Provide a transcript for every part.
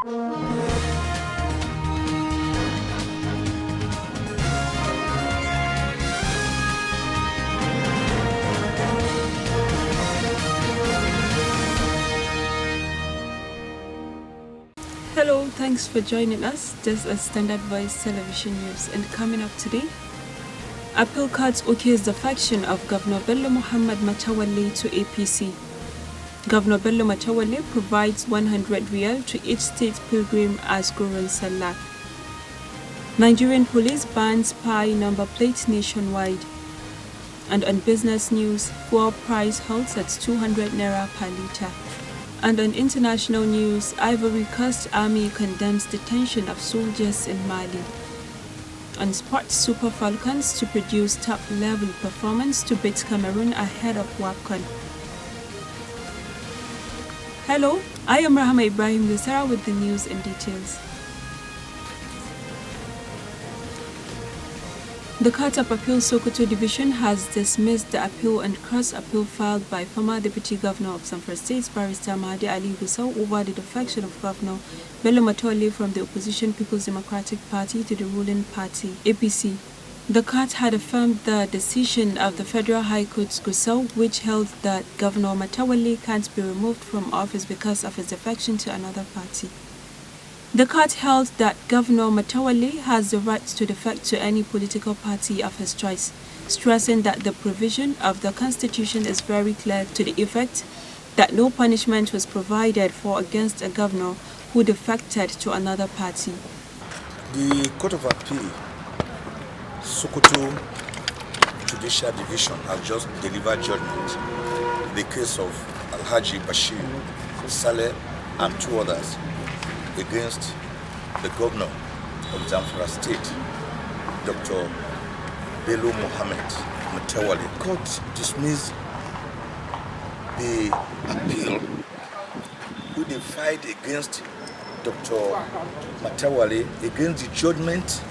Hello, thanks for joining us. This is Standard Voice Television News, and coming up today, Appeal Court okays the faction of Governor Bello Muhammad Matawalle to APC. Governor Bello Matawalle provides 100 riyal to each state pilgrim as Gurul Salah. Nigerian police bans spy number plates nationwide. And on business news, fuel price halts at 200 naira per litre. And on international news, Ivory Coast Army condemns detention of soldiers in Mali. On sports, Super Falcons to produce top-level performance to beat Cameroon ahead of WAFCON. Hello, I am Rahama Ibrahim Lusara with the news and details. The Court of Appeal Sokoto Division has dismissed the appeal and cross-appeal filed by former Deputy Governor of Zamfara State, Barrister Mahdi Ali Gusau, over the defection of Governor Bello Matawalle from the opposition People's Democratic Party to the ruling party, APC. The court had affirmed the decision of the Federal High Court's Gusau, which held that Governor Matawalle can't be removed from office because of his defection to another party. The court held that Governor Matawalle has the right to defect to any political party of his choice, stressing that the provision of the Constitution is very clear to the effect that no punishment was provided for against a governor who defected to another party. The Court of Appeal, Sokoto Judicial Division, has just delivered judgment in the case of Alhaji Bashir, Saleh and two others against the governor of Zamfara State, Dr. Bello Muhammad Matawalle. Court dismissed the appeal who they filed against Dr. Matawalle against the judgment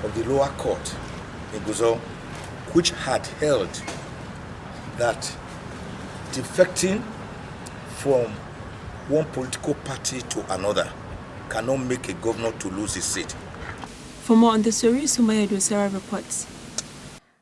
of the lower court in Gusau, which had held that defecting from one political party to another cannot make a governor to lose his seat. For more on the story, Sumaya Dosara reports.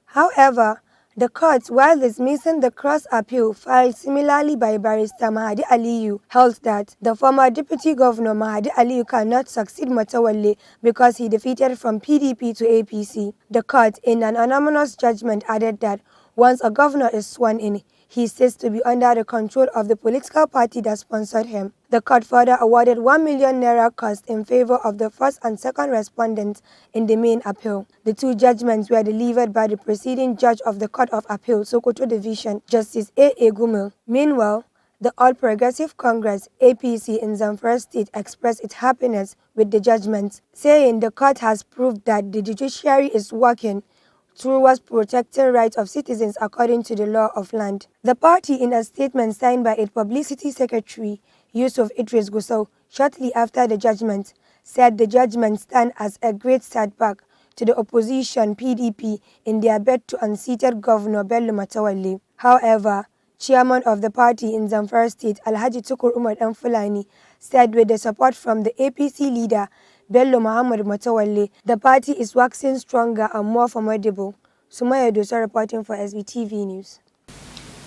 However, the court, while dismissing the cross-appeal filed similarly by Barrister Mahdi Aliyu, held that the former Deputy Governor Mahdi Aliyu cannot succeed Matawalle because he defeated from PDP to APC. The court, in an anonymous judgment, added that once a governor is sworn in, he ceased to be under the control of the political party that sponsored him. The court further awarded 1 million naira cost in favor of the first and second respondents in the main appeal. The two judgments were delivered by the preceding judge of the Court of Appeal, Sokoto Division, Justice A. Gumel. Meanwhile, the All Progressive Congress, APC, in Zamfara State expressed its happiness with the judgments, saying the court has proved that the judiciary is working towards protecting rights of citizens according to the law of land. The party, in a statement signed by its publicity secretary, Yusuf Idris Gusau, shortly after the judgment, said the judgment stands as a great setback to the opposition PDP in their bid to unseated Governor Bello Matawalle. However, chairman of the party in Zamfara State, Alhaji Tukur Umar Fulani, said with the support from the APC leader, Bello Muhammad Matawalle, the party is waxing stronger and more formidable. Sumaya Dosa reporting for Svtv News.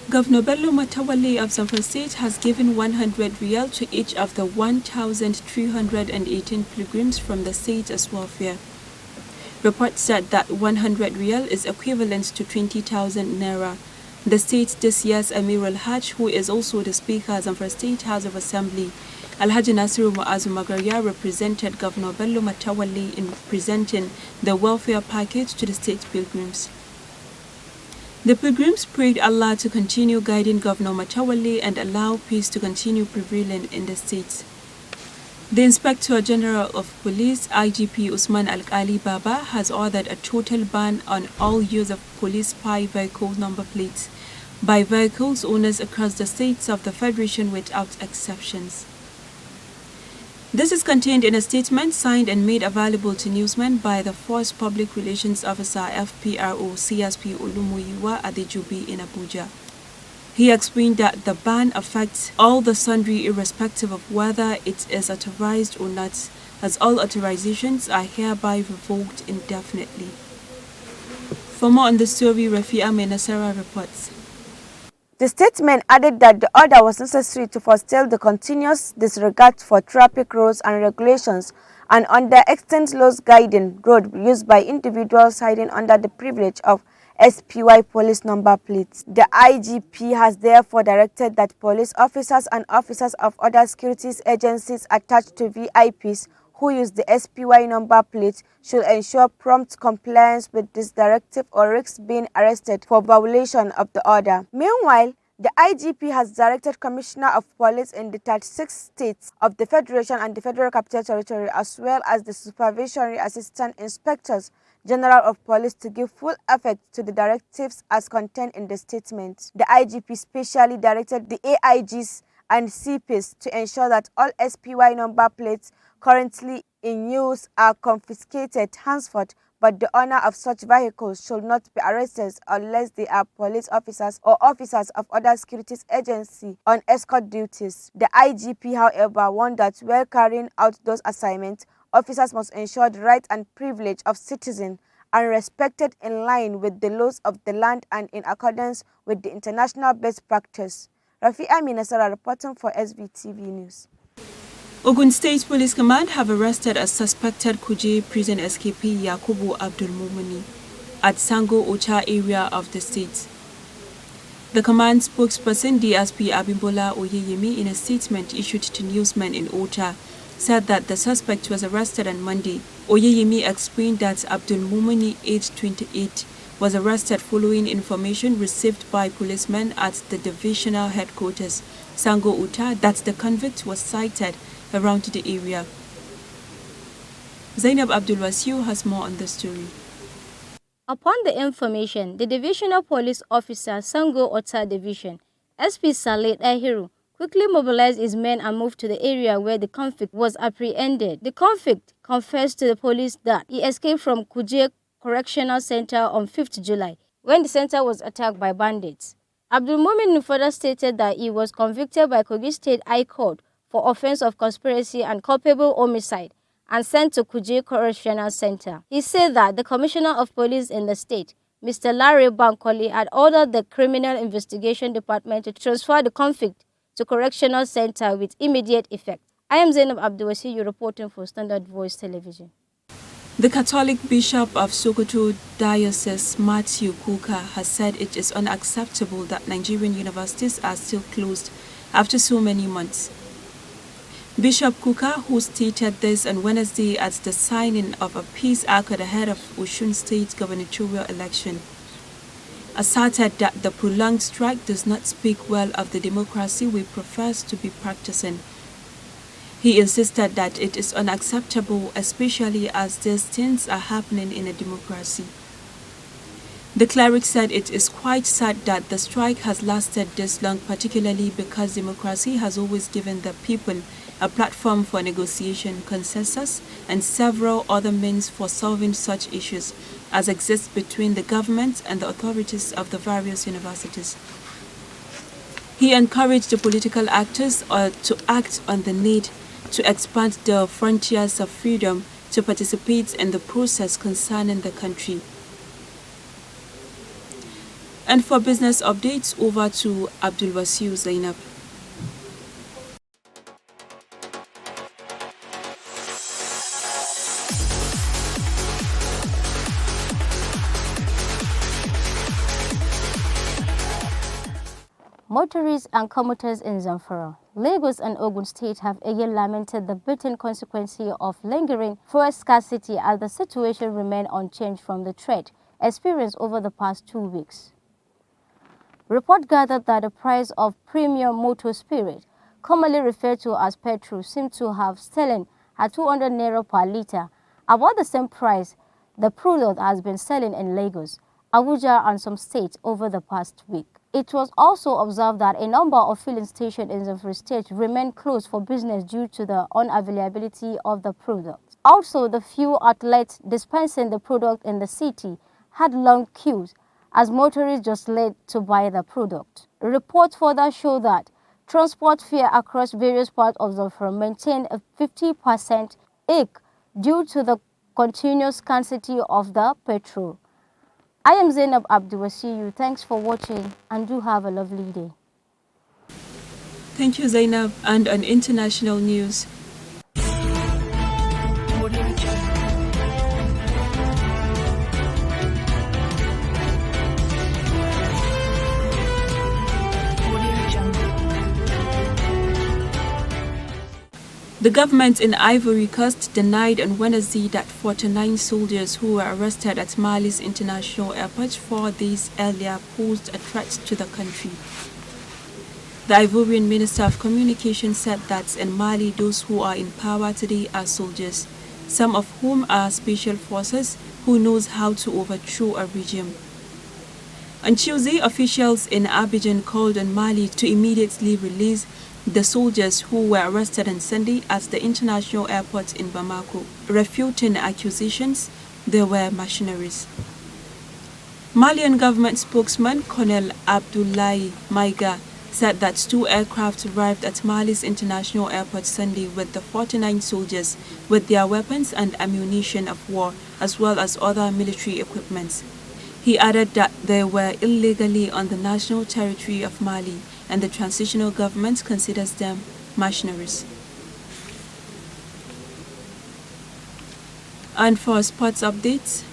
Governor Bello Matawalle of Zamfara State has given 100 riyal to each of the 1,318 pilgrims from the state as welfare. Reports said that 100 riyal is equivalent to 20,000 naira. The state this year's Amir al-Hajj, who is also the Speaker of Zamfara State House of Assembly, Alhaji Nasiru Muazu Magaria, represented Governor Bello Matawalle in presenting the welfare package to the state pilgrims. The pilgrims prayed Allah to continue guiding Governor Matawalle and allow peace to continue prevailing in the state. The Inspector General of Police, IGP Usman Al-Ali Baba, has ordered a total ban on all use of police spy vehicle number plates by vehicles owners across the states of the Federation without exceptions. This is contained in a statement signed and made available to newsmen by the Force Public Relations Officer FPRO CSP Olumuyiwa Adejubi in Abuja. He explained that the ban affects all the sundry irrespective of whether it is authorized or not, as all authorizations are hereby revoked indefinitely. For more on the story, Rafia Menasara reports. The statement added that the order was necessary to forestall the continuous disregard for traffic rules and regulations and under-extent laws guiding road use by individuals hiding under the privilege of SPY police number plates. The IGP has therefore directed that police officers and officers of other securities agencies attached to VIPs who use the SPY number plate should ensure prompt compliance with this directive or risk being arrested for violation of the order. Meanwhile, the IGP has directed Commissioner of Police in the 36 states of the Federation and the Federal Capital Territory, as well as the Supervisory Assistant Inspectors General of Police, to give full effect to the directives as contained in the statement. The IGP specially directed the AIGs and CPs to ensure that all SPY number plates currently in use are confiscated henceforth, but the owner of such vehicles should not be arrested unless they are police officers or officers of other securities agency on escort duties. The IGP, however, warned that while carrying out those assignments, officers must ensure the rights and privilege of citizens are respected in line with the laws of the land and in accordance with the international best practice. Rafia Minasara reporting for SVTV News. Ogun State Police Command have arrested a suspected Kuje prison escapee Yakubu Abdul Mumuni at Sango Ocha area of the state. The command spokesperson DSP Abimbola Oyeyemi, in a statement issued to newsmen in Ocha, said that the suspect was arrested on Monday. Oyeyemi explained that Abdul Mumuni, aged 28, was arrested following information received by policemen at the divisional headquarters, Sango Ocha, that the convict was sighted around the area. Zainab Abdulwasiu has more on the story. Upon the information, the Divisional Police Officer, Sango Ota Division, SP Saleh Ahiru, quickly mobilized his men and moved to the area where the convict was apprehended. The convict confessed to the police that he escaped from Kuje Correctional Center on 5th July, when the center was attacked by bandits. Abdul Mumin further stated that he was convicted by Kogi State High Court for offense of conspiracy and culpable homicide and sent to Kuje Correctional Center. He said that the Commissioner of Police in the state, Mr. Larry Bankole, had ordered the Criminal Investigation Department to transfer the convict to Correctional Center with immediate effect. I am Zainab Abdulwasiu reporting for Standard Voice Television. The Catholic Bishop of Sokoto Diocese, Matthew Kuka, has said it is unacceptable that Nigerian universities are still closed after so many months. Bishop Kuka, who stated this on Wednesday at the signing of a peace accord ahead of Osun State gubernatorial election, asserted that the prolonged strike does not speak well of the democracy we profess to be practicing. He insisted that it is unacceptable, especially as these things are happening in a democracy. The cleric said it is quite sad that the strike has lasted this long, particularly because democracy has always given the people a platform for negotiation, consensus, and several other means for solving such issues as exist between the government and the authorities of the various universities. He encouraged the political actors to act on the need to expand the frontiers of freedom to participate in the process concerning the country. And for business updates, over to Abdulwasiu Zainab. Motorists and commuters in Zamfara, Lagos and Ogun State have again lamented the bitter consequence of lingering fuel scarcity as the situation remained unchanged from the threat experienced over the past 2 weeks. Report gathered that the price of premium motor spirit, commonly referred to as petrol, seemed to have fallen at 200 naira per litre, about the same price the product has been selling in Lagos, Abuja and some states over the past week. It was also observed that a number of filling stations in the Free State remained closed for business due to the unavailability of the product. Also, the few outlets dispensing the product in the city had long queues as motorists just late to buy the product. Reports further show that transport fare across various parts of Zamfara maintained a 50% hike due to the continuous scarcity of the petrol. I am Zainab Abdulwasiyu. Thanks for watching and do have a lovely day. Thank you, Zainab. And on international news, the government in Ivory Coast denied on Wednesday that 49 soldiers who were arrested at Mali's international airport 4 days earlier posed a threat to the country. The Ivorian Minister of Communication said that in Mali those who are in power today are soldiers, some of whom are special forces who knows how to overthrow a regime. On Tuesday, officials in Abidjan called on Mali to immediately release the soldiers who were arrested on Sunday at the international airport in Bamako, refuting accusations they were mercenaries. Malian government spokesman Colonel Abdoulaye Maiga said that 2 aircraft arrived at Mali's international airport Sunday with the 49 soldiers with their weapons and ammunition of war as well as other military equipment. He added that they were illegally on the national territory of Mali and the transitional government considers them mercenaries. And for sports updates,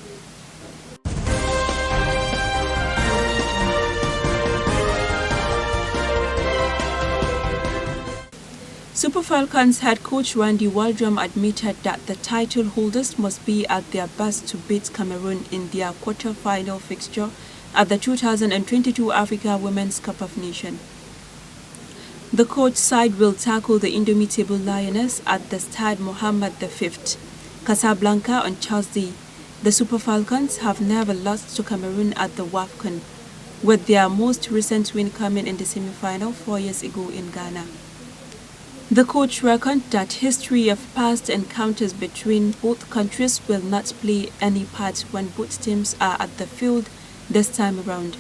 Super Falcons head coach Randy Waldrum admitted that the title holders must be at their best to beat Cameroon in their quarter-final fixture at the 2022 Africa Women's Cup of Nations. The coach side will tackle the indomitable Lioness at the Stade Mohammed V, Casablanca on Thursday. The Super Falcons have never lost to Cameroon at the WAFCON, with their most recent win coming in the semi-final 4 years ago in Ghana. The coach reckoned that history of past encounters between both countries will not play any part when both teams are at the field this time around.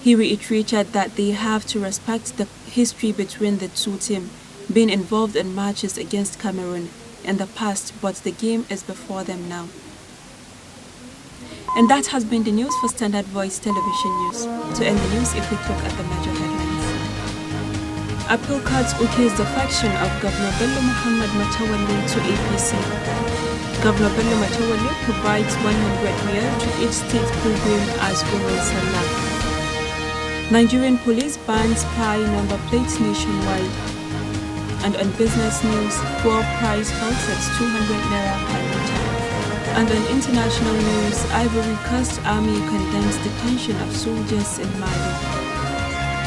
He reiterated that they have to respect the history between the two teams, being involved in matches against Cameroon in the past, but the game is before them now. And that has been the news for Standard Voice Television News. To end the news, if we look at the major headlines. Appeal Court okays defection of Governor Bello Muhammad Matawalle to APC. Governor Bello Matawalle provides 100 riyal to each state pilgrim as Umrah Salah. Nigerian police bans spy number plates nationwide. And on business news, fuel price halts at 200 naira per litre. And on international news, Ivory Coast Army condemns detention of soldiers in Mali.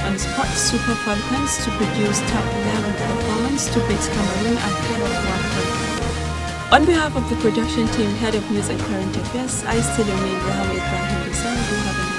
On sports, Super Falcons to produce top-level performance to beat Cameroon ahead of WAFCON. On behalf of the production team, head of news and current affairs, I still remain Raham Ibrahim Dusar.